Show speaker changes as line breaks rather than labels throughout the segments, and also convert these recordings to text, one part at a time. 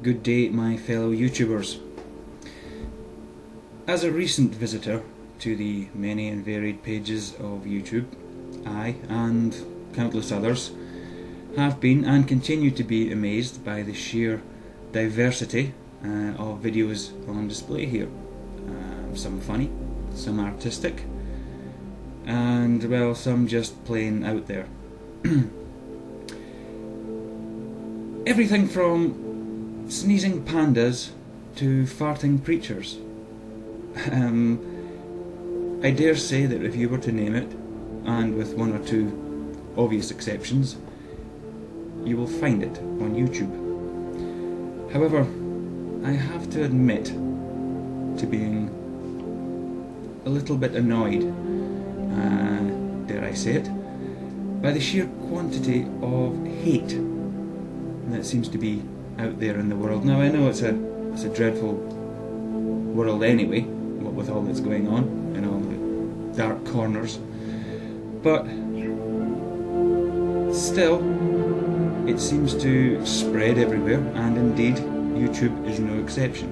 Good day, my fellow YouTubers. As a recent visitor to the many and varied pages of YouTube, I, and countless others, have been and continue to be amazed by the sheer diversity of videos on display here. Some funny, some artistic, and well, some just plain out there. Everything from sneezing pandas to farting preachers. I dare say that if you were to name it, and with one or two obvious exceptions, you will find it on YouTube. However, I have to admit to being a little bit annoyed, dare I say it, by the sheer quantity of hate that seems to be out there in the world. Now I know it's a dreadful world anyway, what with all that's going on in all the dark corners, but still it seems to spread everywhere, and indeed YouTube is no exception.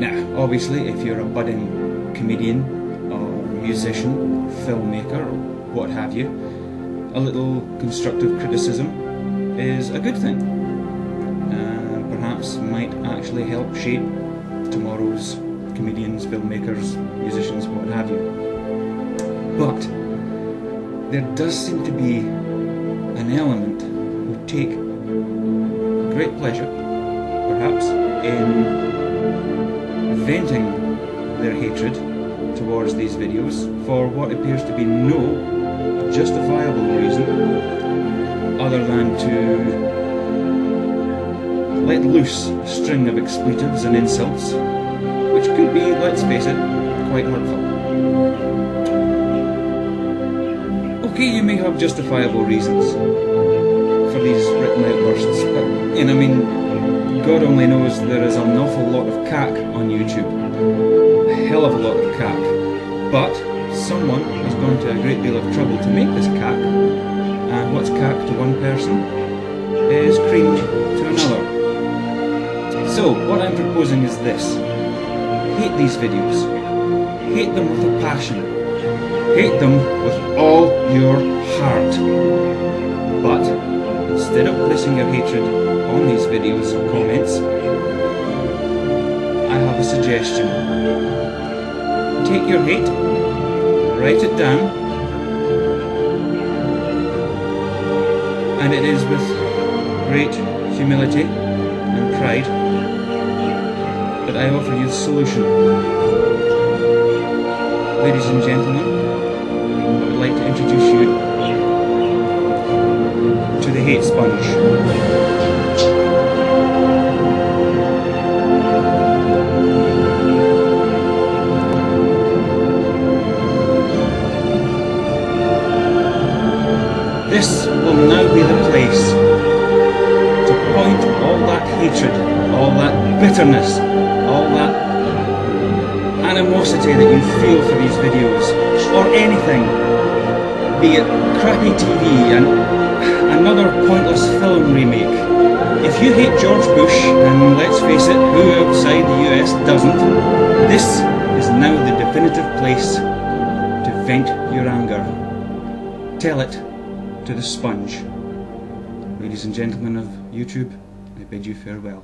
Now obviously if you're a budding comedian or musician or filmmaker or what have you, a little constructive criticism is a good thing. Perhaps might actually help shape tomorrow's comedians, filmmakers, musicians, what have you. But there does seem to be an element who take great pleasure, perhaps, in venting their hatred towards these videos for what appears to be no justifiable reason other than to let loose a string of expletives and insults, which could be, let's face it, quite hurtful. Okay, you may have justifiable reasons for these written outbursts, but, I mean, God only knows there is an awful lot of cack on YouTube. A hell of a lot of cack. But someone has gone to a great deal of trouble to make this cack, and what's cack to one person is cream to another. So, what I'm proposing is this. Hate these videos. Hate them with a passion. Hate them with all your heart. But, instead of placing your hatred on these videos or comments, I have a suggestion. Take your hate, write it down, and it is with great humility and pride that I offer you the solution. Ladies and gentlemen, I would like to introduce you to the hate sponge. This will now be the place to point all that hatred, all that bitterness, all that animosity that you feel for these videos, or anything, be it crappy TV and another pointless film remake. If you hate George Bush, and let's face it, who outside the US doesn't, this is now the definitive place to vent your anger. Tell it to the sponge. Ladies and gentlemen of YouTube, I bid you farewell.